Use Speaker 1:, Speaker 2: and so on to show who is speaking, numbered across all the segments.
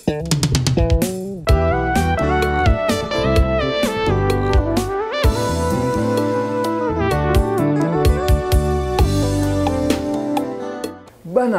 Speaker 1: Bana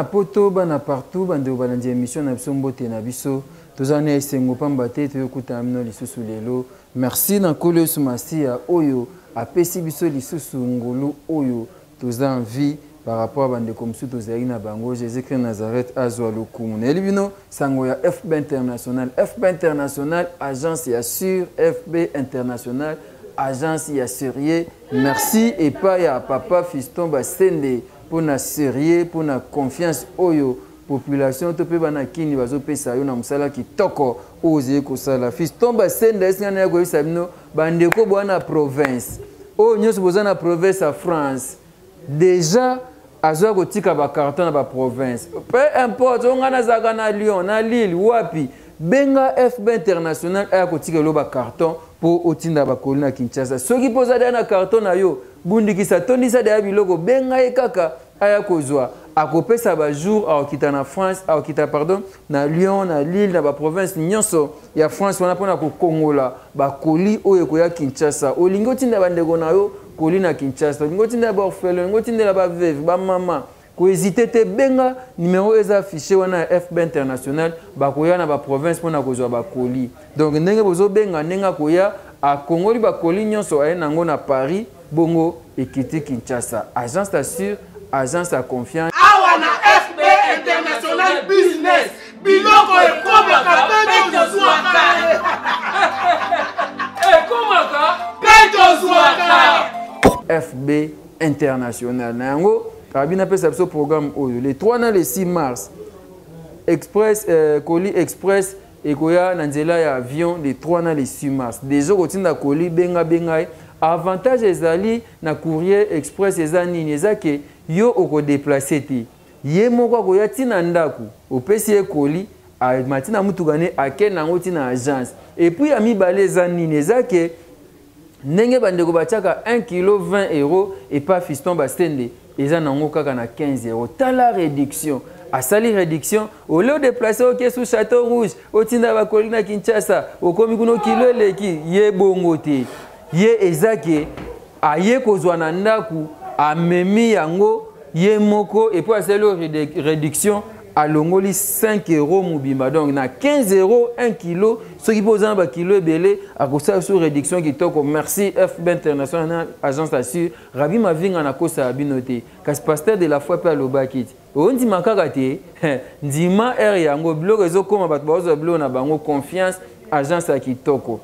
Speaker 1: poto, bana partout, bande ou balandi émission na biso mbote na biso. Tozane esengo pambate to yokuta amino lisusu lelo. Merci na kolo sumasi ya oyo apesi biso lisusu ngolu oyo toza en vie par rapport à bande comme sous tozali na bango Jésus-Christ Nazareth azwa lokumu. Na elibino sango ya FB International. FB International agence ya sur FB International agence ya sérieux. Merci et pas ya papa Fiston Basende. Pour na sérieux, pour na confiance oyo population to pe bana kini bazo pesa yo na musala kitoko oze ko sala Fiston Basende esingana ya ko sabino bandeko bwana province o nyoso bozana province à France déjà azwa ko tika ba carton na ba province peu importe on ngana zaka na Lyon na Lille wapi benga FB International a ko tika lo ba carton pour otinda ba kolina Kinshasa soki poza na carton na yo bundikisa tondisa de biloko benga ekaka aya kozwa akopesa ba jour akita na France akita pardon na Lyon na Lille na ba province nyonso ya France wana pona ko kongola ba koli oyo ko ya Kinshasa olingo tinda bandeko na yo koli na Kinshasa olingo tinda ba orphelin olingo tinda ba veuve ba mama ko hésiter te benga numéro eza affiché wana FB International ba koya na ba province pona kozwa ba koli donc ndenge bozo benga nenga koya a Kongoli ba koli nyonso aye nango na Paris bongo ekiti Kinshasa agence t'assure agence à confiance
Speaker 2: awana FB International Business biloko ekomaka peto zwaka peto zwaka
Speaker 1: FB International nango kabina pesa biso programme oyo les 3 na les 6 mars express colis express ekoya na nzela ya avion les 3 na les 6 mars déjà kotinda colis benga avantage ezali na courrier express ezani nezake yo oko déplacer ti ye moko ko ya tina ndaku opesi ye colis a matina mutugane akena ngoti na agence et puis ami balezani nezake ndenge bandeko batiaka 1 kg 20 € et pas Fiston Basende eza nango kaka na 15 €. Tala réduction à sali réduction au lieu de déplacer au sous Château Rouge au tinda ba kolina Kinshasa au komi kuno kilo leki ye bongo te ye ezake aye kozwa na ndaku amemi yango ye moko et puis asali réduction à longoli 5 € mobimba donc na 15 € 1 kg ce qui pose un kilo belé à cause sur réduction qui toko merci FB International agence assure rabi ma vinga na kosa abinote kas pasteur de la foi pe lobakit on dit makaka te ndima er yango blog ezokoma bato bazo blog na bango confiance agence à kitoko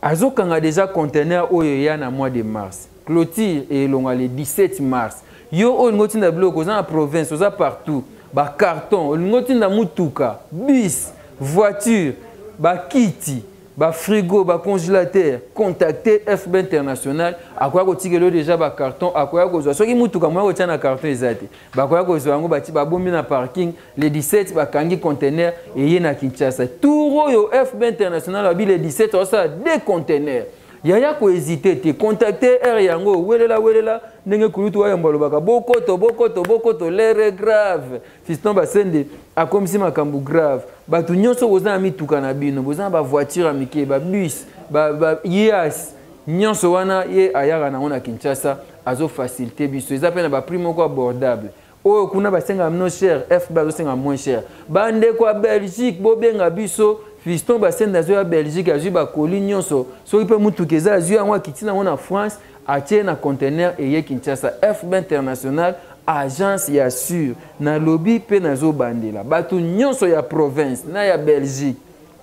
Speaker 1: azokanga déjà conteneur oyo ya na mois de mars clôture et longa le 17 mars yo on ngoti na blog oza na province oza partout ba carton ngoti na mutuka bus voiture ba kiti ba frigo ba congélateur contacter FB International akoya ko tikelo déjà ba carton akoya ko zo soki mutuka mo ko tia na carton ezate ba koya ko zo yango bati ba bombi na parking le 17 ba kangi conteneur et ye na Kinshasa touro yo FB International abi le 17 osa deux conteneurs yaya ko hésiter te contacter R yango welela ndenge kulutu wa mbalo baka bokoto l'air grave Fiston Basende akomisi makambu grave batu nyonso boza mituka na bino boza ba voiture amike ba bus ba yes nyonso wana ye ayaka na ona Kinshasa azo faciliter biso eza pe na ba prix moko abordable oyo kuna basenga mno cher FB bazosenga moins cher bande kwa Belgique bobenga biso Fiston Basende azo ya Belgique azu ba koli nyonso soki pe mutuka eza azu yango akitina na France atie na conteneur eye Kinshasa FB International agence ya sur na lobby pe nazo bandela batu nyonso ya province na ya Belgique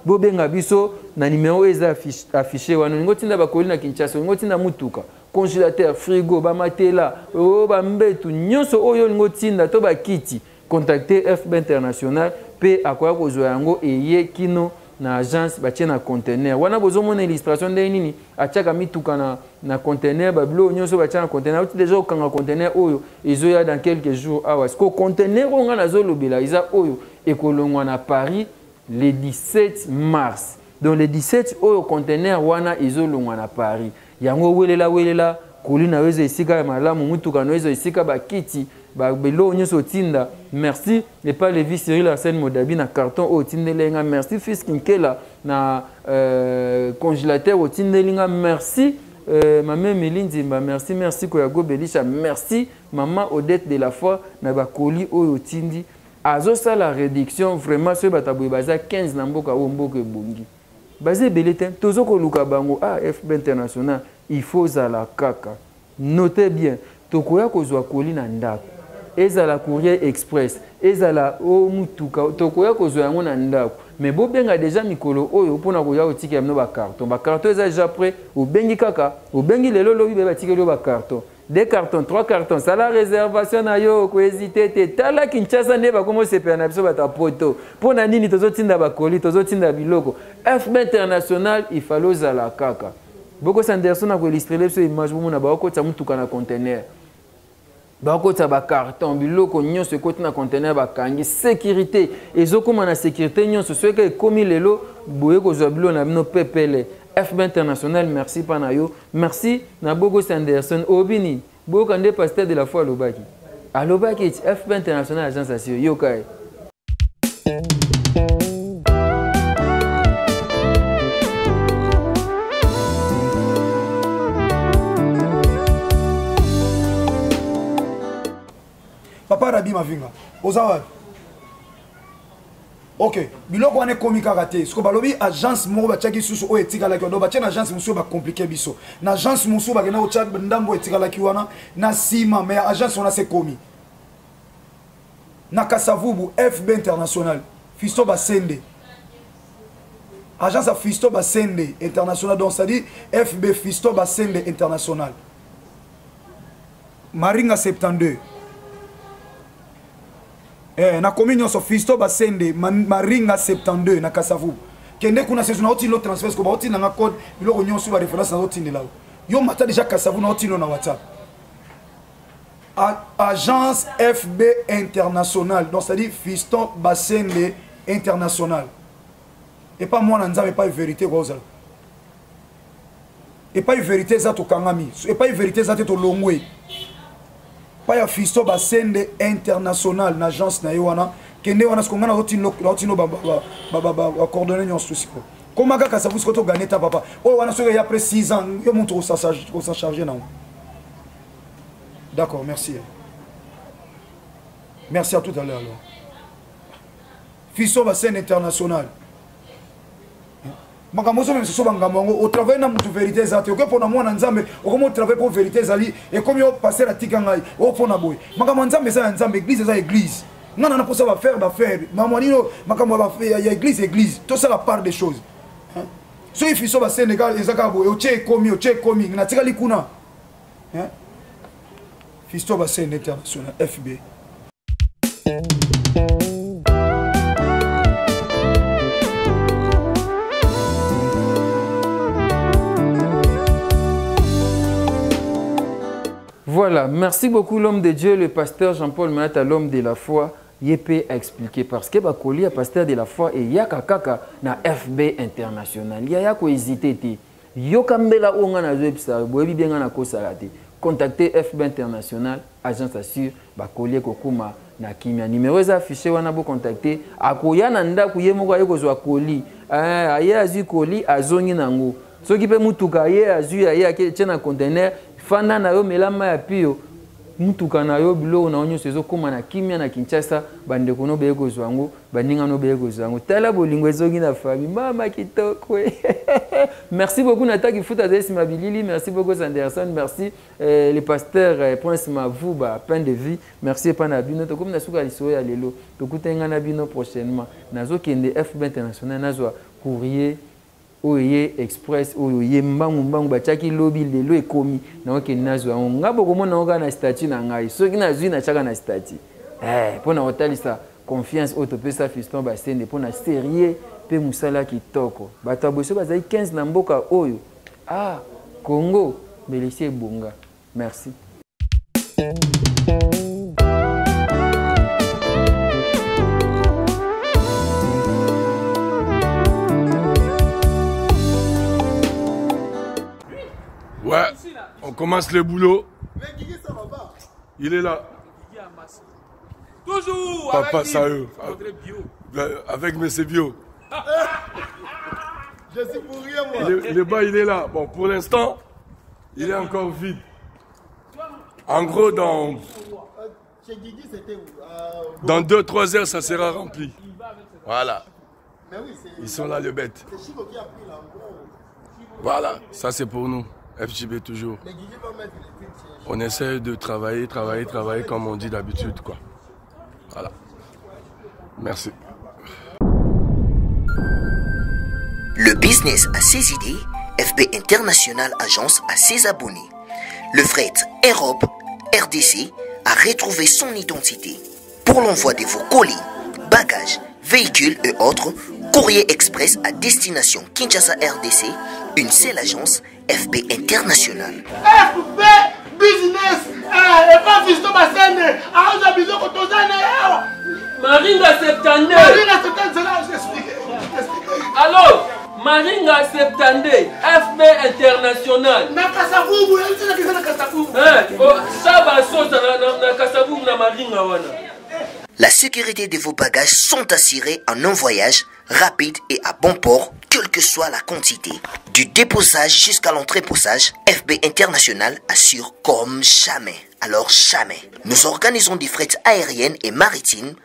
Speaker 1: bobenga biso na numéro eza affiché wana ngotinda bakoli na Kinshasa ngotinda mutuka congélateur frigo ba matela o ba mbetu nyonso oyo ngotinda to ba kiti contacter FB International pe akoya kozwa yango eye kino na agence batie na conteneur wana bozo mona illustration de nini atiaka mituka na conteneur bablo nyonso batia na conteneur uti déjà okanga conteneur oyo ezoya dans quelques jours awa ko conteneur onga nazo lobela iza oyo ekolongwa na Paris le 17 mars donc le 17 oyo conteneur wana ezolongwa na Paris yango welela kolina wezo esika ya malamu mutuka no wezo esika bakiti belo nyonso tinda merci et pas Lévi Cyril Arsène Modabi na carton au tindelenga merci fils Kinkela na congélateur au tindelenga merci maman Melindi merci Koyago Belisha merci maman Odette de la foi na ba colis au tindi azo ça la réduction vraiment ce bataboy baza 15 na mboka o mboka ebongi basé beleten tozo ko luka bango FB international il faut za la kaka notez bien tokoya kozwa colis na ndako ezala courrier express ezala o mutuka tokoya kozwa yango na ndako mais bo benga déjà mikolo oyo pona koya otiki ya no ba carton eza déjà prêt o bengi kaka o bengi lelo lobi be batiki lo ba carton 2 cartons 3 cartons ça la réservation na yo ko hésiter te tala Kinshasa ne ba komo sepena na biso bata poto pona nini tozotinda ba colis tozotinda biloko FB international il fallait zala kaka boko Sanderson na ko illustrer ce image bo na ba ko tsa mutuka na conteneur bakota ba carton biloko nyonso ekoti na conteneur bakangi sécurité ezokoma na sécurité nyonso soki ekomi lelo boye kozwa bilo na bino pepele FB international merci pana yo merci na Bogo Sanderson obini boka nde pasteur de la foi alobaki FB international agence asio yokai
Speaker 3: Papa Rabi Mavinga, Ozawa. Ok, biloko wane komika raté. Ce que balobi agence mo ba tchaki susu o etika la kiodo ba tchana agence musu ba compliqué biso. Na agence musu ba gena o tchak ndambo etika la kiwana na sima mais agence on a se komi. Na Kasavubu FB international. Fisto Basende. Agence à Fisto Basende international donc ça dit FB Fisto Basende international. Maringa 72. Na communion so Fisto Basende Maringa 72 na Kasavu kende kuna saison na otilo transfert ko ba otilo na code biloko nyonso ba référence na otilo là yo mata déjà Kasavu na otilo na WhatsApp agence FB international donc c'est à dire Fisto Basende international et pas moi na nzambe pas vérité quoi ozala et pas vérité za to kangami et pas vérité za to longwe pas ya Fisto Basende international na agence na yowana kende wana skongana otino ba coordonner nyonso siko koma kaka ça vous ko to gagner ta papa o wana soki ya après 6 ans yo montre au s'en charger na d'accord merci merci à tout à l'heure alors Fisto Basende international Makamoso même so bangamongo au travail na mutu vérité zate ok pona mwana nzambe okomo travail pour vérité zali et comme yo passer la tikangai o pona boy makamo nzambe za nzambe église za église nana na posa ba faire mamanino makamo ba faire ya église tout ça la part des choses so if Fisto Basende egal ezaka boy o che komi na tikali kuna Fisto Basende international FB.
Speaker 1: Voilà, merci beaucoup l'homme de Dieu, le pasteur Jean-Paul Manata, l'homme de la foi. Il peut expliquer parce que Bakoli est pasteur de la foi et Yaka Kaka na FB international. Il y a quoi hésiter. Yokambela onga na website, boebi bien na kosalate. Contactez FB international, agence assure Bakoli kokuma na kimia. Numéro est affiché wana bo contacter. Akoya nanda kuye moko ayeko zwa koli. Aye azu koli azongi nango. Soki pe mutuka ye azu aye akena conteneur fanda na yo melama ya pio mutuka na yo biloko na onyo sezo koma na kimia na Kinshasa bandeko no beko zwango baninga no beko zwango tala bolingo ezongi na famille mama kitoko merci beaucoup Nataki Futa Desi Mabilili merci beaucoup Sanderson merci le pasteur Prince Mavuba pain de vie merci pana bino to comme na suka liso ya lelo to kutenga na bino prochainement nazo kende FB international nazo courrier Oye express oye mbangu bachaki lobby lelo ekomi na oke nazo ngabo komona oka na statut na ngai soki na zui na chaka na statut pona otalisa confiance autopesa Fiston Basende pona sérieux pe musala kitoko bato boso bazai 15 na mboka oyo Congo Belisie Bonga merci.
Speaker 4: Ouais, on commence le boulot. Il est là.
Speaker 2: Toujours.
Speaker 4: Papa
Speaker 2: avec
Speaker 4: Sayo.
Speaker 2: André Bio.
Speaker 4: Avec M. Bio.
Speaker 5: Je suis pour rien, moi.
Speaker 4: Le bas, il est là. Bon, pour l'instant, il est encore vide. En gros, dans
Speaker 5: Chez Guigui, c'était où?
Speaker 4: dans 2-3 heures, ça sera rempli. Voilà.
Speaker 5: Mais oui, c'est
Speaker 4: Ils sont là, les bêtes.
Speaker 5: Chico qui a pris là.
Speaker 4: Voilà, ça c'est pour nous. FJB toujours.
Speaker 5: Mais Guigui va mettre les trucs chez
Speaker 4: On essaie de travailler comme on dit d'habitude, quoi. Voilà. Merci.
Speaker 6: Le business a ses idées, FB International Agence a ses abonnés. Le fret Europe, RDC, a retrouvé son identité. Pour l'envoi de vos colis, bagages, véhicules et autres, courrier express à destination Kinshasa RDC, une seule agence, FB International.
Speaker 2: FB Business. Et pas Fiston Bassene. Aouza Bizoko Tozane.
Speaker 7: Maringa 72.
Speaker 2: Marina, c'est là, j'explique.
Speaker 7: Alors, Maringa 72, FB International.
Speaker 2: Nakasavubu, elle dit que c'est Nakasavubu.
Speaker 7: Ça va sauter na Kasavubu na Maringa wana.
Speaker 6: La sécurité de vos bagages sont assurées en un voyage rapide et à bon port, quelle que soit la quantité. Du déposage jusqu'à l'entreposage, FB International assure comme jamais. Alors jamais. Nous organisons des frettes aériennes et maritimes